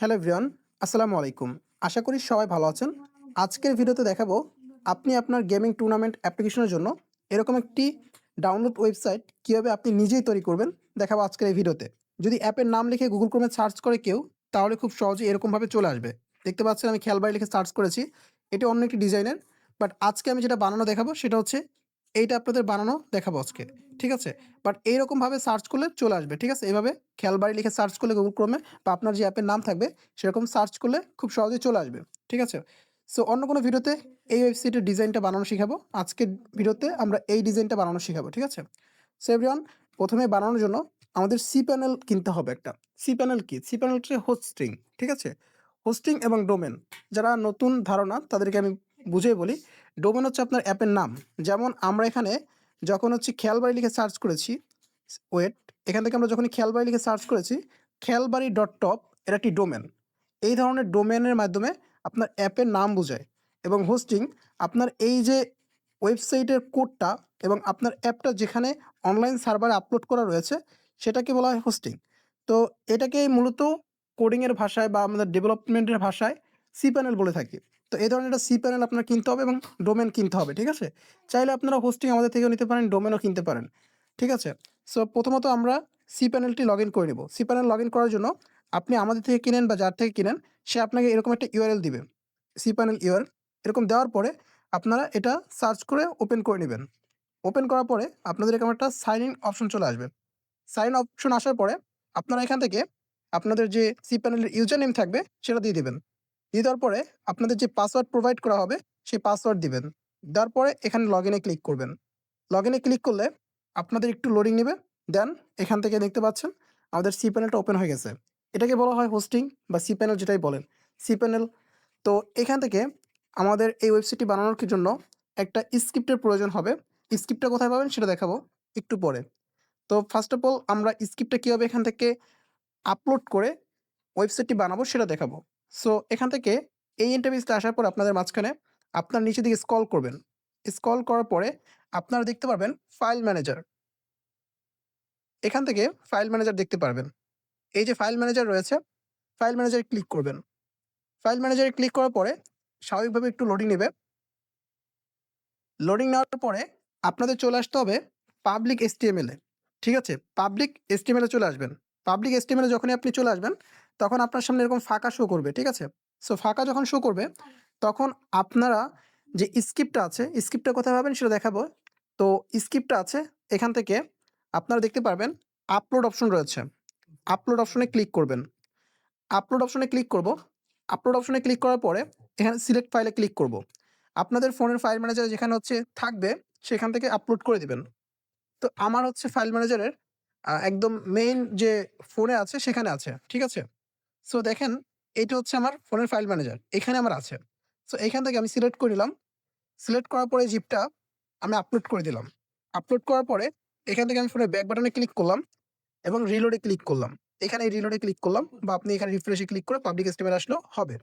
Hello everyone, আসসালামু আলাইকুম। আশা করি সবাই ভালো আছেন। আজকের ভিডিওতে দেখাবো আপনি আপনার গেমিং টুর্নামেন্ট অ্যাপ্লিকেশনের জন্য এরকম একটি ডাউনলোড ওয়েবসাইট কীভাবে আপনি নিজেই তৈরি করবেন দেখাবো আজকের এই ভিডিওতে। যদি অ্যাপের নাম লিখে গুগল ক্রোমে সার্চ করে কেউ, তাহলে খুব সহজেই এরকমভাবে চলে আসবে। দেখতে পাচ্ছেন আমি খেলবাড়ি লিখে সার্চ করেছি। এটি অন্য একটি ডিজাইনের, বাট আজকে আমি যেটা বানানো দেখাবো সেটা হচ্ছে এইটা আপনাদের বানানো দেখাবো আজকে। ঠিক আছে? বাট এইরকমভাবে সার্চ করলে চলে আসবে। ঠিক আছে? এভাবে খেলবাড়ি লিখে সার্চ করলে গুগল ক্রোমে বা আপনার যে অ্যাপের নাম থাকবে সেরকম সার্চ করলে খুব সহজেই চলে আসবে। ঠিক আছে? সো অন্য কোনো ভিডিওতে এই ওয়েবসাইটের ডিজাইনটা বানানো শিখাবো। আজকের ভিডিওতে আমরা এই ডিজাইনটা বানানো শিখাবো। ঠিক আছে? সো এভরিওয়ান, প্রথমে বানানোর জন্য আমাদের সি প্যানেল কিনতে হবে একটা। সি প্যানেল কি? সি প্যানেল হচ্ছে হোস্টিং। ঠিক আছে? হোস্টিং এবং ডোমেন। যারা নতুন ধারণা তাদেরকে আমি বুঝিয়ে বলি। ডোমেন হচ্ছে আপনার অ্যাপের নাম। যেমন আমরা এখানে যখন হচ্ছে খেয়ালবাড়ি লিখে সার্চ করেছি, ওয়েট, এখান থেকে আমরা যখনই খেয়ালবাড়ি লিখে সার্চ করেছি, খেয়ালবাড়ি ডট টপ এর একটি ডোমেন। এই ধরনের ডোমেনের মাধ্যমে আপনার অ্যাপের নাম বোঝায়। এবং হোস্টিং আপনার এই যে ওয়েবসাইটের কোডটা এবং আপনার অ্যাপটা যেখানে অনলাইন সার্ভারে আপলোড করা রয়েছে সেটাকে বলা হয় হোস্টিং। তো এটাকে মূলত কোডিংয়ের ভাষায় বা আমাদের ডেভেলপমেন্টের ভাষায় সি প্যানেল বলে থাকি। তো এই ধরনের একটা সি প্যানেল আপনার কিনতে হবে এবং ডোমেন কিনতে হবে। ঠিক আছে? চাইলে আপনারা হোস্টিং আমাদের থেকেও নিতে পারেন, ডোমেনও কিনতে পারেন। ঠিক আছে? সো প্রথমত আমরা সি প্যানেলটি লগ ইন করে নেব। সি প্যানেল লগ ইন করার জন্য আপনি আমাদের থেকে কিনেন বা যার থেকে কিনেন সে আপনাকে এরকম একটা ইউআরএল দিবে, সি প্যানেল ইউআরএল। এরকম দেওয়ার পরে আপনারা এটা সার্চ করে ওপেন করে নেবেন। ওপেন করার পরে আপনাদের এরকম একটা সাইন ইন অপশন চলে আসবে। সাইন অপশন আসার পরে আপনারা এখান থেকে আপনাদের যে সি প্যানেলের ইউজার নেম থাকবে সেটা দিয়ে দিবেন। দিয়ে দেওয়ার পরে আপনাদের যে পাসওয়ার্ড প্রোভাইড করা হবে সেই পাসওয়ার্ড দিবেন। দেওয়ার পরে এখানে লগ ইনে ক্লিক করবেন। লগ ইনে ক্লিক করলে আপনাদের একটু লোডিং নেবে। দেন এখান থেকে দেখতে পাচ্ছেন আমাদের সি প্যানেলটা ওপেন হয়ে গেছে। এটাকে বলা হয় হোস্টিং বা সি প্যানেল, যেটাই বলেন সি প্যানেল। তো এখান থেকে আমাদের এই ওয়েবসাইটটি বানানোর জন্য একটা স্ক্রিপ্টের প্রয়োজন হবে। স্ক্রিপ্টটা কোথায় পাবেন সেটা দেখাবো একটু পরে। তো ফার্স্ট অফ অল আমরা স্ক্রিপ্টটা কীভাবে এখান থেকে আপলোড করে ওয়েবসাইটটি বানাবো সেটা দেখাবো। সো এখান থেকে এই ইন্টারফেসটা আসার পর আপনাদের মাঝখানে আপনার নিচের দিকে স্ক্রল করবেন। স্ক্রল করার পরে আপনারা দেখতে পারবেন ফাইল ম্যানেজার। এখান থেকে ফাইল ম্যানেজার দেখতে পারবেন। এই যে ফাইল ম্যানেজার রয়েছে, ফাইল ম্যানেজারে ক্লিক করবেন। ফাইল ম্যানেজারে ক্লিক করার পরে স্বাভাবিকভাবে একটু লোডিং নেবে। লোডিং নেওয়ার পরে আপনাদের চলে আসতে হবে পাবলিক HTML এ। ঠিক আছে? পাবলিক HTML এ চলে আসবেন। পাবলিক HTML এ যখনই আপনি চলে আসবেন, তখন আপনার সামনে এরকম ফাঁকা শো করবে। ঠিক আছে? সো ফাঁকা যখন শো করবে, তখন আপনারা যে স্ক্রিপ্টটা আছে, স্ক্রিপ্টটা কোথায় পাবেন সেটা দেখাবো। তো স্ক্রিপ্টটা আছে এখান থেকে আপনারা দেখতে পারবেন আপলোড অপশন রয়েছে। আপলোড অপশনে ক্লিক করবেন। আপলোড অপশনে ক্লিক করব। আপলোড অপশনে ক্লিক করার পরে এখানে সিলেক্ট ফাইলে ক্লিক করব। আপনাদের ফোনের ফাইল ম্যানেজার যেখানে হচ্ছে থাকবে সেখান থেকে আপলোড করে দিবেন। তো আমার হচ্ছে ফাইল ম্যানেজারের একদম মেইন যে ফোনে আছে সেখানে আছে। ঠিক আছে? সো দেখেন এইটা হচ্ছে আমার ফোনের ফাইল ম্যানেজার। এখানে আমার আছে। সো এখান থেকে আমি সিলেক্ট করে নিলাম। সিলেক্ট করার পরে জিপটা আমি আপলোড করে দিলাম। আপলোড করার পরে এখান থেকে আমি ফোনের ব্যাক বাটনে ক্লিক করলাম এবং রিলোডে ক্লিক করলাম। এখানে রিলোডে ক্লিক করলাম বা আপনি এখানে রিফ্রেশে ক্লিক করে পাবলিক HTML আসলেও হবে।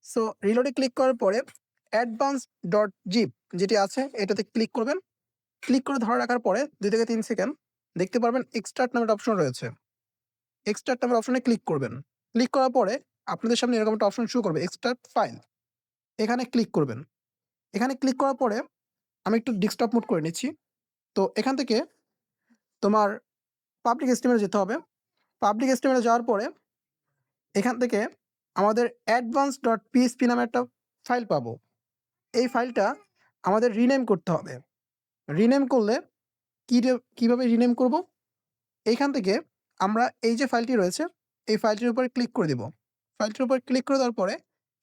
সো রিলোডে ক্লিক করার পরে advanced.zip যেটি আছে এটাতে ক্লিক করবেন। ক্লিক করে ধরে রাখার পরে ২ থেকে ৩ সেকেন্ড দেখতে পারবেন এক্সট্রাক্ট নামের একটা অপশন রয়েছে। এক্সট্রাক্ট নামের অপশনে ক্লিক করবেন। ক্লিক করার পরে আপনাদের সামনে এরকম একটা অপশন শো করবে এক্সট্রাক্ট ফাইল। এখানে ক্লিক করবেন। এখানে ক্লিক করার পরে আমি একটু ডেস্কটপ মোড করে নিচ্ছি। তো এখান থেকে তোমার পাবলিক HTML এ যেতে হবে। পাবলিক HTML এ যাওয়ার পরে এখান থেকে আমাদের advanced.php নামে একটা ফাইল পাবো। এই ফাইলটা আমাদের রিনেম করতে হবে। রিনেম করলে কিভাবে রিনেম করব? এইখান থেকে আমরা এই যে ফাইলটি রয়েছে, এই ফাইলটির উপরে ক্লিক করে দিব। ফাইলটির উপর ক্লিক করে দেওয়ার পরে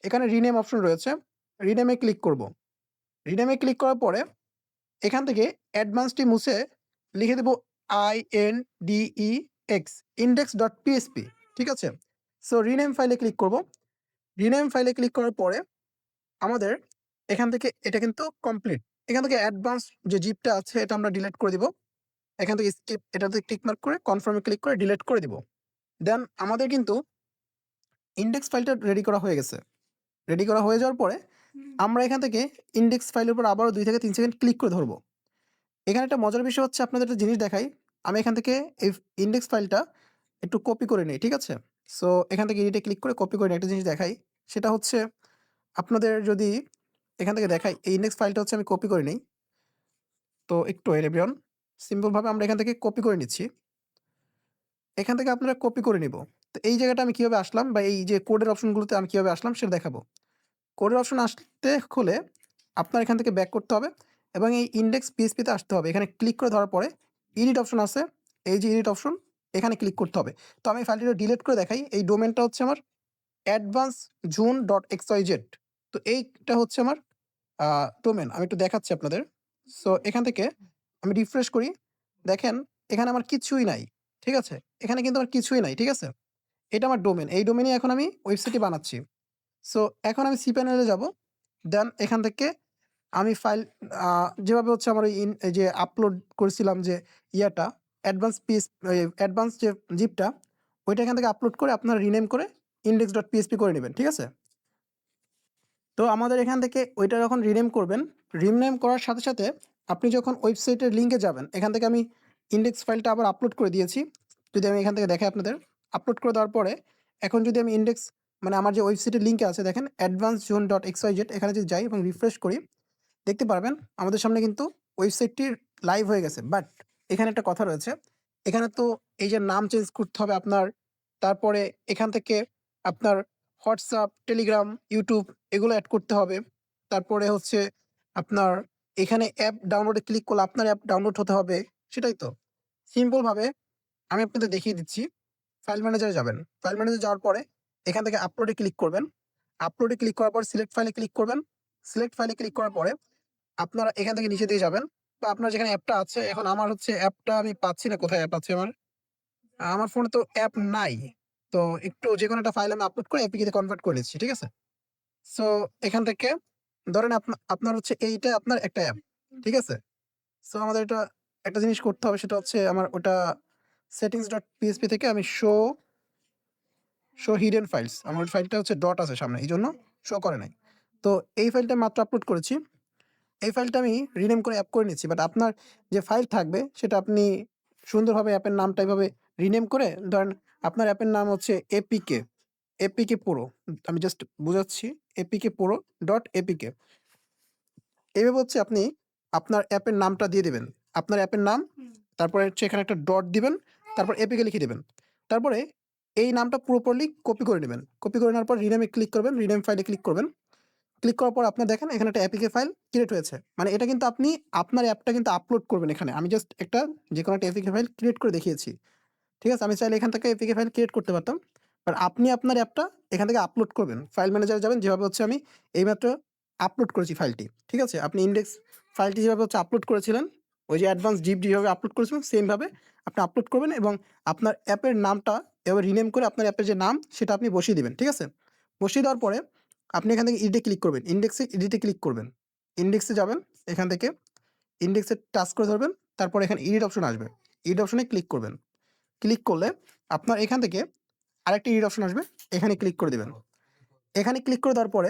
এখানে রিনেম অপশন রয়েছে। রিনেমে ক্লিক করব। রিনেমে ক্লিক করার পরে এখান থেকে অ্যাডভান্সটি মুছে লিখে দেব INDEX index.php। ঠিক আছে? সো রিনেম ফাইলে ক্লিক করব। রিনেম ফাইলে ক্লিক করার পরে আমাদের এখান থেকে এটা কিন্তু কমপ্লিট। এখান থেকে অ্যাডভান্স যে জিপটা আছে এটা আমরা ডিলিট করে দিব। এখান থেকে স্কিপ এটাতে টিক মার্ক করে কনফার্মে ক্লিক করে ডিলিট করে দিব। দেন আমাদের কিন্তু ইনডেক্স ফাইলটা রেডি করা হয়ে গেছে। রেডি করা হয়ে যাওয়ার পরে আমরা এখান থেকে ইনডেক্স ফাইলের উপর আবারও ২ থেকে ৩ সেকেন্ড ক্লিক করে ধরব। এখানে একটা মজার বিষয় হচ্ছে আপনাদের একটা জিনিস দেখাই। আমি এখান থেকে এই ইনডেক্স ফাইলটা একটু কপি করে নেই। ঠিক আছে? সো এখান থেকে এডিটে ক্লিক করে কপি করে একটা জিনিস দেখাই। সেটা হচ্ছে আপনাদের যদি এখান থেকে দেখাই, এই ইনডেক্স ফাইলটা হচ্ছে আমি কপি করে নিই। তো একটু ওয়েট এভরিওয়ান। সিম্পলভাবে আমরা এখান থেকে কপি করে নিচ্ছি। এখান থেকে আপনারা কপি করে নিব। তো এই জায়গাটা আমি কিভাবে আসলাম বা এই যে কোডের অপশনগুলোতে আমি কিভাবে আসলাম সেটা দেখাবো। কোডের অপশন আসতে হলে আপনার এখান থেকে ব্যাক করতে হবে এবং এই ইনডেক্স পিএইচপিতে আসতে হবে। এখানে ক্লিক করে ধরার পরে এডিট অপশন আছে। এই যে এডিট অপশন, এখানে ক্লিক করতে হবে। তো আমি ফাইলটা ডিলিট করে দেখাই। এই ডোমেনটা হচ্ছে আমার advancejune.xyz। তো এইটা হচ্ছে আমার ডোমেন। আমি একটু দেখাচ্ছি আপনাদের। সো এখান থেকে আমি রিফ্রেশ করি। দেখেন এখানে আমার কিছুই নাই। ঠিক আছে? এখানে কিন্তু আমার কিছুই নাই। ঠিক আছে? এটা আমার ডোমেন। এই ডোমেনেই এখন আমি ওয়েবসাইটটি বানাচ্ছি। সো এখন আমি cPanel এ যাবো। দেন এখান থেকে আমি ফাইল যেভাবে হচ্ছে আমার এই যে আপলোড করেছিলাম যে ইয়াটা অ্যাডভান্স যে জিপটা, ওইটা এখান থেকে আপলোড করে আপনারা রিনেম করে index.php করে নেবেন। ঠিক আছে? তো আমাদের এখান থেকে ওইটা যখন রিনেম করবেন, রিনেম করার সাথে, সাথে আপনি যখন ওয়েবসাইটের লিঙ্কে যাবেন, এখান থেকে আমি ইনডেক্স ফাইলটা আবার আপলোড করে দিয়েছি। যদি আমি এখান থেকে দেখাই আপনাদের, আপলোড করে দেওয়ার পরে এখন যদি আমি ইনডেক্স মানে আমার যে ওয়েবসাইটের লিঙ্কে আছে দেখেন advancejune.xyz, এখানে যদি যাই এবং রিফ্রেশ করি, দেখতে পারবেন আমাদের সামনে কিন্তু ওয়েবসাইটটি লাইভ হয়ে গেছে। বাট এখানে একটা কথা রয়েছে। এখানে তো এই যে নাম চেঞ্জ করতে হবে আপনার, তারপরে এখান থেকে আপনার হোয়াটসঅ্যাপ, টেলিগ্রাম, ইউটিউব এগুলো এড করতে হবে। তারপরে হচ্ছে আপনার এখানে অ্যাপ ডাউনলোডে ক্লিক করলে আপনার অ্যাপ ডাউনলোড হতে হবে। সেটাই তো। সিম্পলভাবে আমি আপনাদের দেখিয়ে দিচ্ছি। ফাইল ম্যানেজারে যাবেন। ফাইল ম্যানেজারে যাওয়ার পরে এখান থেকে আপলোডে ক্লিক করবেন। আপলোডে ক্লিক করার পর সিলেক্ট ফাইলে ক্লিক করবেন। সিলেক্ট ফাইলে ক্লিক করার পরে আপনারা এখান থেকে নিচে দিয়ে যাবেন। বা আপনার যেখানে অ্যাপটা আছে, এখন আমার হচ্ছে অ্যাপটা আমি পাচ্ছি না, কোথায় অ্যাপ আছে আমার? আমার ফোনে তো অ্যাপ নাই। তো একটু যেকোনো একটা ফাইল আমি আপলোড করে এপিকে তে কনভার্ট করে নিচ্ছি। ঠিক আছে? সো এখান থেকে ধরেন আপনার হচ্ছে এইটা আপনার একটা অ্যাপ। ঠিক আছে? সো আমাদের এটা একটা জিনিস করতে হবে, সেটা হচ্ছে আমার ওটা settings.php থেকে আমি শো হিডেন ফাইলস, আমার ফাইলটা হচ্ছে ডট আছে সামনে, এইজন্য শো করে নাই। তো এই ফাইলটা মাত্র আপলোড করেছি। এই ফাইলটা আমি রিনেম করে অ্যাপ করে নিচ্ছি। বাট আপনার যে ফাইল থাকবে সেটা আপনি সুন্দরভাবে অ্যাপের নামটা এভাবে রিনেম করে ধরেন আপনার অ্যাপের নাম হচ্ছে এপিকে পুরো। আমি জাস্ট বুঝাচ্ছি, এপিকে পুরো ডট এপিকে। এইভাবে হচ্ছে আপনি আপনার অ্যাপের নামটা দিয়ে দিবেন। আপনার অ্যাপের নাম, তারপরে হচ্ছে এখানে একটা ডট দিবেন, তারপর এপিকে লিখে দিবেন। তারপরে এই নামটা পুরোপুরি কপি করে নেবেন। কপি করে নেওয়ার পর রিনেমে ক্লিক করবেন, রিনেম ফাইলে ক্লিক করবেন। ক্লিক করার পর আপনার দেখেন এখানে একটা এপিকে ফাইল ক্রিয়েট হয়েছে। মানে এটা কিন্তু আপনি আপনার অ্যাপটা কিন্তু আপলোড করবেন এখানে। আমি জাস্ট একটা যেকোনো একটা এপিকে ফাইল ক্রিয়েট করে দেখিয়েছি। ঠিক আছে? আমি চাইলে এখান থেকে এপিকে ফাইল ক্রিয়েট করতে পারতাম। বাট আপনি আপনার অ্যাপটা এখান থেকে আপলোড করবেন। ফাইল ম্যানেজারে যাবেন, যেভাবে হচ্ছে আমি এইমাত্র আপলোড করেছি ফাইলটি। ঠিক আছে? আপনি ইনডেক্স ফাইলটি যেভাবে হচ্ছে আপলোড করেছিলেন, ওই যে অ্যাডভান্স জিপ যেভাবে আপলোড করেছিলেন সেমভাবে আপনি আপলোড করবেন এবং আপনার অ্যাপের নামটা এভাবে রিনেম করে আপনার অ্যাপের যে নাম সেটা আপনি বসিয়ে দিবেন। ঠিক আছে? বসিয়ে দেওয়ার পরে আপনি এখান থেকে এডিটে ক্লিক করবেন। এডিটে ক্লিক করবেন। ইনডেক্সে যাবেন, এখান থেকে ইনডেক্সে টাচ করে ধরবেন। তারপর এখানে এডিট অপশন আসবে। এডিট অপশনে ক্লিক করবেন। ক্লিক করলে আপনার এখান থেকে আরেকটা এডিট অপশন আসবে, এখানে ক্লিক করে দিবেন। এখানে ক্লিক করে দেওয়ার পরে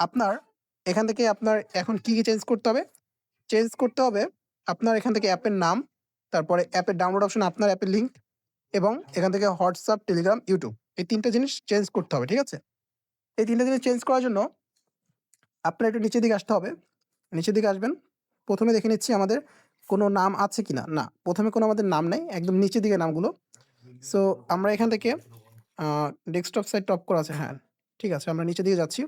আপনার এখান থেকে আপনার এখন কি চেঞ্জ করতে হবে? চেঞ্জ করতে হবে আপনার এখান থেকে অ্যাপের নাম, তারপরে অ্যাপের ডাউনলোড অপশন, আপনার অ্যাপের লিঙ্ক এবং এখান থেকে হোয়াটসঅ্যাপ, টেলিগ্রাম, ইউটিউব এই ৩ টা জিনিস চেঞ্জ করতে হবে। ঠিক আছে? এই ৩ টা জিনিস চেঞ্জ করার জন্য আপনার একটু নিচের দিকে আসতে হবে। নিচের দিকে আসবেন। ১ম এ দেখে নিচ্ছি আমাদের কোনো নাম আছে কিনা। না, ১ম এ কোনো আমাদের নাম নাই। একদম নিচের দিকে নামগুলো। সো আমরা এখান থেকে ডেস্কটপ সাইড টপ করা আছে। হ্যাঁ, ঠিক আছে। আমরা নিচের দিকে যাচ্ছি।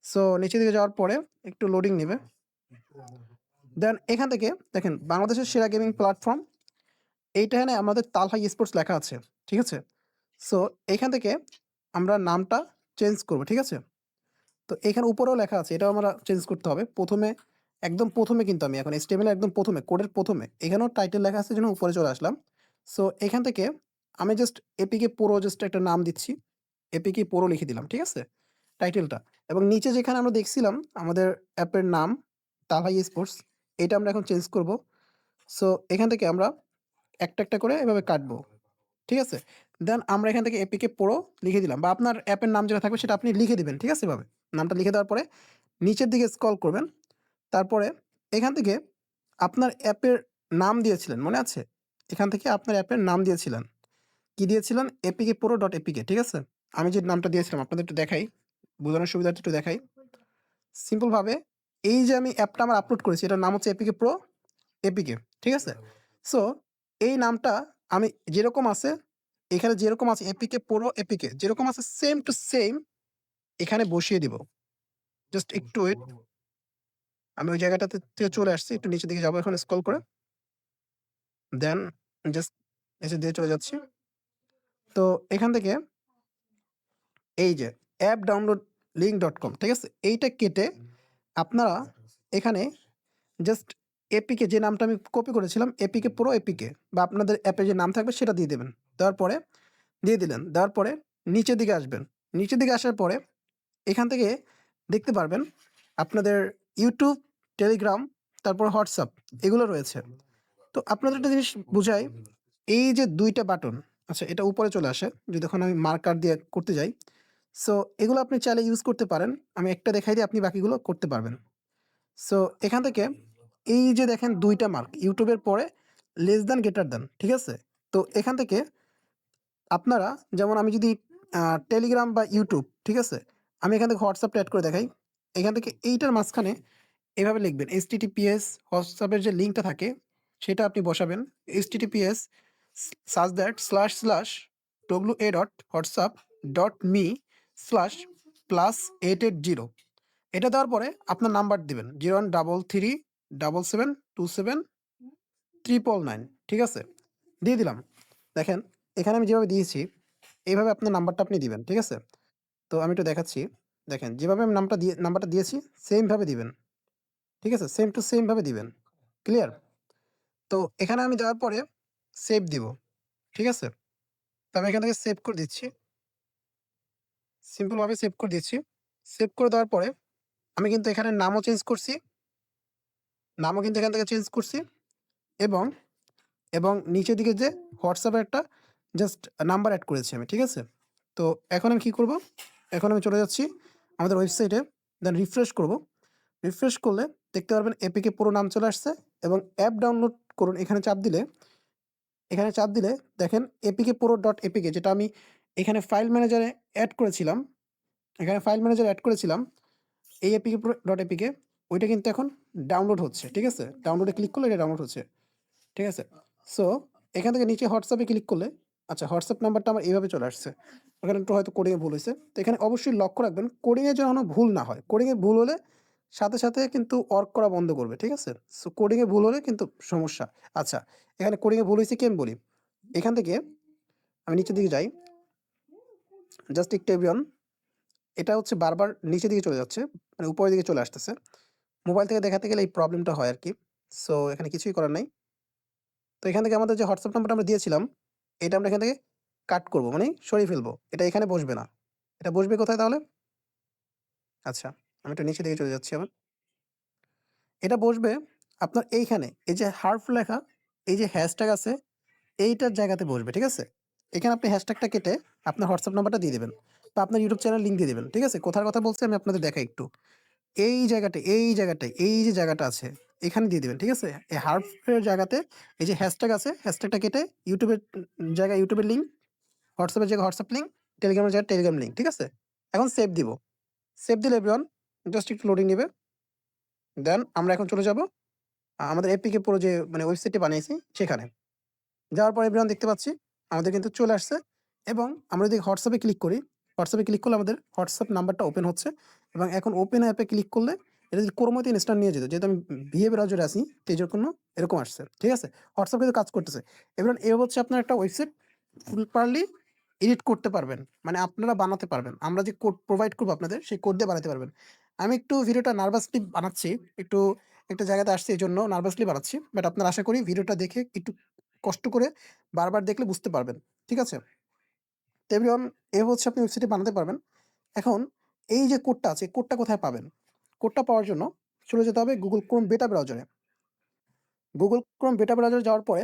সো নিচের দিকে যাওয়ার পরে একটু লোডিং নেবে। দেন এখান থেকে দেখেন বাংলাদেশের সেরা গেমিং প্ল্যাটফর্ম, এইটাখানে আমাদের তালহা স্পোর্টস লেখা আছে। ঠিক আছে? সো এখান থেকে আমরা নামটা চেঞ্জ করব। ঠিক আছে? তো এখানে উপরেও লেখা আছে, এটাও আমরা চেঞ্জ করতে হবে। একদম ১ম এ কিন্তু আমি এখন HTML একদম ১ম এ, কোডের ১ম এ। এখানেও টাইটেল লেখা আছে জন্য উপরে চলে আসলাম। সো এখান থেকে আমি জাস্ট এপিকে পুরো জাস্ট একটা নাম দিচ্ছি। এপিকে পুরো লিখে দিলাম। ঠিক আছে? টাইটেলটা। এবং নিচে যেখানে আমরা দেখছিলাম আমাদের অ্যাপের নাম তালহা স্পোর্টস, এটা আমরা এখন চেঞ্জ করব। সো এখান থেকে আমরা একটা করে এভাবে কাটবো। ঠিক আছে? দেন আমরা এখান থেকে এপিকে পুরো লিখে দিলাম বা আপনার অ্যাপের নাম যেটা থাকবে সেটা আপনি লিখে দিবেন। ঠিক আছে? এভাবে নামটা লিখে দেওয়ার পরে নিচের দিকে স্ক্রল করবেন। তারপরে এখান থেকে আপনার অ্যাপের নাম দিয়েছিলেন, মনে আছে? এখান থেকে আপনার অ্যাপের নাম দিয়েছিলেন। কি দিয়েছিলেন? apkpro.apk, ঠিক আছে? আমি যে নামটা দিয়েছিলাম আপনাদের একটু দেখাই, বোঝানোর সুবিধার্থে একটু দেখাই। সিম্পলভাবে এই যে আমি অ্যাপটা আমার আপলোড করেছি এটার নাম হচ্ছে APK Pro APK, ঠিক আছে? সো এই নামটা আমি যেরকম আছে এখানে যেরকম আছে APK Pro APK যেরকম আছে সেম টু সেম এখানে বসিয়ে দিব। জাস্ট একটু ওয়েট। আমি ওই জায়গাটাতে থেকে চলে আসছি। একটু নিচের দিকে যাবো এখন স্ক্রল করে। দেন জাস্ট নিচের দিকে চলে যাচ্ছি। তো এখান থেকে এই যে appdownloadlink.com, ঠিক আছে? এইটা কেটে আপনারা এখানে জাস্ট এপিকে যে নামটা আমি কপি করেছিলাম এপিকে পুরো এপিকে বা আপনাদের অ্যাপে যে নাম থাকবে সেটা দিয়ে দেবেন। দেওয়ার পরে দিয়ে দিলেন। দেওয়ার পরে নিচের দিকে আসবেন। নিচের দিকে আসার পরে এখান থেকে দেখতে পারবেন আপনাদের ইউটিউব, টেলিগ্রাম, তারপর হোয়াটসঅ্যাপ এগুলো রয়েছে। তো আপনাদের একটা জিনিস বুঝাই, এই যে ২ টা বাটন, আচ্ছা এটা উপরে চলে আসে যদি এখন আমি মার্কার দিয়ে করতে যাই। সো এগুলো আপনি চাইলে ইউজ করতে পারেন। আমি একটা দেখাই দিই আপনি বাকিগুলো করতে পারবেন। সো এখান থেকে এই যে দেখেন ২ টা মার্ক ইউটিউবের পরে লেস দ্যান গ্রেটার দ্যান, ঠিক আছে? তো এখান থেকে আপনারা যেমন আমি যদি টেলিগ্রাম বা ইউটিউব, ঠিক আছে? আমি এখান থেকে হোয়াটসঅ্যাপটা এড করে দেখাই। এখান থেকে এইটার মাঝখানে এভাবে লিখবেন https হোয়াটসঅ্যাপের যে লিঙ্কটা থাকে সেটা আপনি বসাবেন। https সার্চ দ্যাট wa.whatsapp.me/+880 এটা দেওয়ার পরে আপনার নাম্বার দিবেন 0133772999, ঠিক আছে? দিয়ে দিলাম। দেখেন এখানে আমি যেভাবে দিয়েছি এইভাবে আপনার নাম্বারটা আপনি দিবেন, ঠিক আছে? তো আমি একটু দেখাচ্ছি। দেখেন যেভাবে আমি নাম্বারটা দিয়েছি সেম ভাবে দিবেন, ঠিক আছে? সেম টু সেম ভাবে দিবেন। ক্লিয়ার? তো এখানে আমি দেওয়ার পরে সেভ দিব, ঠিক আছে? তো আমি এখান থেকে সেভ করে দিচ্ছি। সিম্পল ভাবে সেভ করে দিচ্ছি। সেভ করে দেওয়ার পরে আমি কিন্তু এখানে নামও চেঞ্জ করছি। নামও কিন্তু এখান থেকে চেঞ্জ করছি এবং নিচের দিকে যে হোয়াটসঅ্যাপের একটা জাস্ট নাম্বার এড করেছি আমি, ঠিক আছে? তো এখন আমি কি করব? এখন আমি চলে যাচ্ছি আমাদের ওয়েবসাইটে, দেন রিফ্রেশ করব। রিফ্রেশ করলে দেখতে পারবেন এপিকে পুরো নাম চলে আসছে এবং অ্যাপ ডাউনলোড করুন এখানে চাপ দিলে দেখেন এপিকে পুরো ডট এপিকে যেটা আমি এখানে ফাইল ম্যানেজারে অ্যাড করেছিলাম, এই এপিকে পুরো ডট এপিকে ওইটা কিন্তু এখন ডাউনলোড হচ্ছে, ঠিক আছে? ডাউনলোডে ক্লিক করলে এটা ডাউনলোড হচ্ছে, ঠিক আছে? সো এখান থেকে নিচে হোয়াটসঅ্যাপে ক্লিক করলে আচ্ছা হোয়াটসঅ্যাপ নাম্বারটা আমার এইভাবে চলে আসছে। ওখানে একটু হয়তো কোডিংয়ে ভুল হয়েছে। তো এখানে অবশ্যই লক্ষ্য রাখবেন কোডিংয়ে যেন ভুল না হয়। কোডিংয়ে ভুল হলে সাথে কিন্তু ওয়ার্ক করা বন্ধ করবে, ঠিক আছে? সো কোডিংয়ে ভুল হলে কিন্তু সমস্যা। আচ্ছা এখানে কোডিংয়ে ভুল হয়েছে কি আমি বলি। এখান থেকে আমি নিচের দিকে যাই। জাস্ট একটু এভরিওয়ান, এটা হচ্ছে বারবার নিচের দিকে চলে যাচ্ছে, মানে উপরের দিকে চলে আসতেছে। মোবাইল থেকে দেখাতে গেলে এই প্রবলেমটা হয় আরকি। সো এখানে কিছুই করার নাই। তো এখান থেকে আমাদের যে হোয়াটসঅ্যাপ নাম্বারটা আমরা দিয়েছিলাম, এটা আমরা এখান থেকে কাট করব, মানে সরিয়ে ফেলবো। এটা এখানে বসবে না। এটা বসবে কোথায় তাহলে? আচ্ছা, আমি একটু নিচের দিকে চলে যাচ্ছি আবার। এটা বসবে আপনার এইখানে, এই যে হার্ফ লেখা, এই যে হ্যাশট্যাগ আছে, এইটার জায়গাতে বসবে, ঠিক আছে? এখানে আপনি হ্যাশট্যাগটা কেটে আপনার হোয়াটসঅ্যাপ নাম্বারটা দিয়ে দিবেন। বা আপনার ইউটিউব চ্যানেল লিঙ্ক দিয়ে দিবেন, ঠিক আছে? কোথার কথা বলছি আমি আপনাদের দেখাই একটু। এই জায়গাটায়, এই যে জায়গাটা আছে, এখানে দিয়ে দিবেন, ঠিক আছে? এই হার্ফের জায়গাতে এই যে হ্যাশট্যাগ আছে, হ্যাশট্যাগটা কেটে ইউটিউবের জায়গায় ইউটিউবের লিঙ্ক, হোয়াটসঅ্যাপের জায়গায় হোয়াটসঅ্যাপ লিঙ্ক, টেলিগ্রামের জায়গায় টেলিগ্রাম লিঙ্ক, ঠিক আছে? এখন সেভ দিব। সেভ দিলে এভরিওয়ান জাস্ট একটু লোডিং নিবে। দেন আমরা এখন চলে যাব আমাদের এপিকে পুরো যে মানে ওয়েবসাইটটি বানিয়েছি সেখানে। যাওয়ার পরে এভরিওয়ান দেখতে পাচ্ছি আমাদের কিন্তু চলে আসছে এবং আমরা যদি হোয়াটসঅ্যাপে ক্লিক করি, হোয়াটসঅ্যাপে ক্লিক করলে আমাদের হোয়াটসঅ্যাপ নাম্বারটা ওপেন হচ্ছে এবং এখন ওপেন অ্যাপে ক্লিক করলে এটা যদি ক্রোমোতে ইনস্টল নিয়ে যেত, যেহেতু আমি ভিএ ব্রাউজারে আছি তো এই জন্য এরকম আসছে, ঠিক আছে? হোয়াটসঅ্যাপ কিন্তু কাজ করতেছে। এভরিওয়ান এ হচ্ছে আপনার একটা ওয়েবসাইট প্রপারলি এডিট করতে পারবেন, মানে আপনারা বানাতে পারবেন। আমরা যে কোড প্রোভাইড করবো আপনাদের সেই কোড দিয়ে বানাতে পারবেন। আমি একটু ভিডিওটা নার্ভাসলি বানাচ্ছি, একটু একটা জায়গাতে আসছি এই জন্য নার্ভাসলি বানাচ্ছি, বাট আপনারা আশা করি ভিডিওটা দেখে একটু কষ্ট করে বারবার দেখলে বুঝতে পারবেন, ঠিক আছে? তো এভরিওয়ান এভাবে হচ্ছে আপনি ওয়েবসাইটে বানাতে পারবেন। এখন এই যে কোডটা আছে, কোডটা কোথায় পাবেন? কোডটা পাওয়ার জন্য চলে যেতে হবে Google Chrome বেটা ব্রাউজারে। Google Chrome বেটা ব্রাউজারে যাওয়ার পরে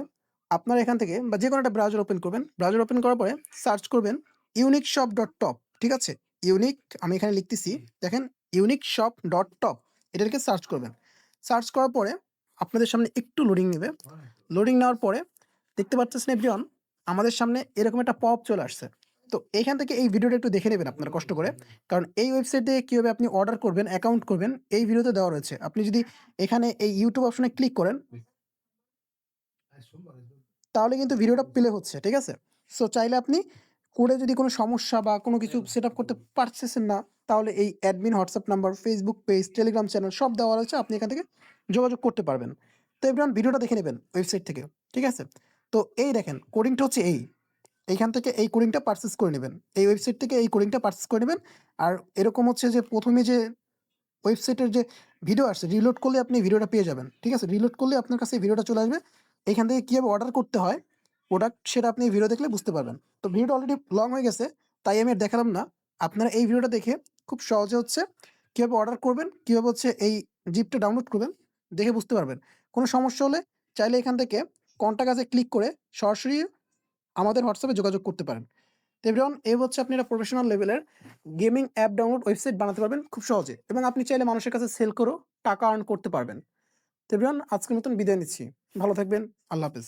আপনারা এখান থেকে বা যেকোনো একটা ব্রাউজার ওপেন করবেন। ব্রাউজার ওপেন করার পরে সার্চ করবেন uniqueshop.top, ঠিক আছে? ইউনিক আমি এখানে লিখতেছি, দেখেন uniqueshop.top এটা লিখে সার্চ করবেন। সার্চ করার পরে আপনাদের সামনে একটু লোডিং নেবে। লোডিং নেওয়ার পরে দেখতে পাচ্ছেন এভরিওয়ান আমাদের সামনে এরকম একটা পপ চলে আসছে। তো এইখান থেকে এই ভিডিওটা একটু দেখে নেবেন আপনারা কষ্ট করে। কারণ এই ওয়েবসাইটে কিভাবে আপনি অর্ডার করবেন, অ্যাকাউন্ট করবেন এই ভিডিওতে দেওয়া রয়েছে। আপনি যদি এখানে এই ইউটিউব অপশনে ক্লিক করেন তাহলে কিন্তু ভিডিওটা প্লে হচ্ছে, ঠিক আছে? সো চাইলে আপনি কোডে যদি কোনো সমস্যা বা কোনো কিছু সেটআপ করতে পারতেছেন না, তাহলে এই admin WhatsApp number, Facebook page, Telegram channel সব দেওয়া রয়েছে। আপনি এখান থেকে যোগাযোগ করতে পারবেন। তো এভরিওয়ান ভিডিওটা দেখে নেবেন ওয়েবসাইট থেকে, ঠিক আছে? তো এই দেখেন কোডিংটা হচ্ছে এইখান থেকে এই কোডিংটা পারচেজ করে নেবেন। এই ওয়েবসাইট থেকে এই কোডিংটা পারচেজ করে নেবেন। আর এরকম হচ্ছে যে ১ম এ যে ওয়েবসাইটের যে ভিডিও আসছে রিলোড করলে আপনি ভিডিওটা পেয়ে যাবেন, ঠিক আছে? রিলোড করলে আপনার কাছে এই ভিডিওটা চলে আসবে। এখান থেকে কীভাবে অর্ডার করতে হয় প্রোডাক্ট সেটা আপনি ভিডিও দেখলে বুঝতে পারবেন। তো ভিডিওটা অলরেডি লং হয়ে গেছে, তাই আমি আর দেখালাম না। আপনারা এই ভিডিওটা দেখে খুব সহজে হচ্ছে কীভাবে অর্ডার করবেন, কীভাবে হচ্ছে এই জিপটা ডাউনলোড করবেন দেখে বুঝতে পারবেন। কোনো সমস্যা হলে চাইলে এখান থেকে কন্টাক্ট আসে ক্লিক করে সরাসরি আমাদের হোয়াটসঅ্যাপে যোগাযোগ করতে পারেন। তো এভরিওয়ান এই হচ্ছে আপনি একটা প্রফেশনাল লেভেলের গেমিং অ্যাপ ডাউনলোড ওয়েবসাইট বানাতে পারবেন খুব সহজে, এবং আপনি চাইলে মানুষের কাছে সেল করেও টাকা আর্ন করতে পারবেন। তো এভরিওয়ান আজকের মতন বিদায় নিচ্ছি। ভালো থাকবেন। আল্লাহ হাফেজ।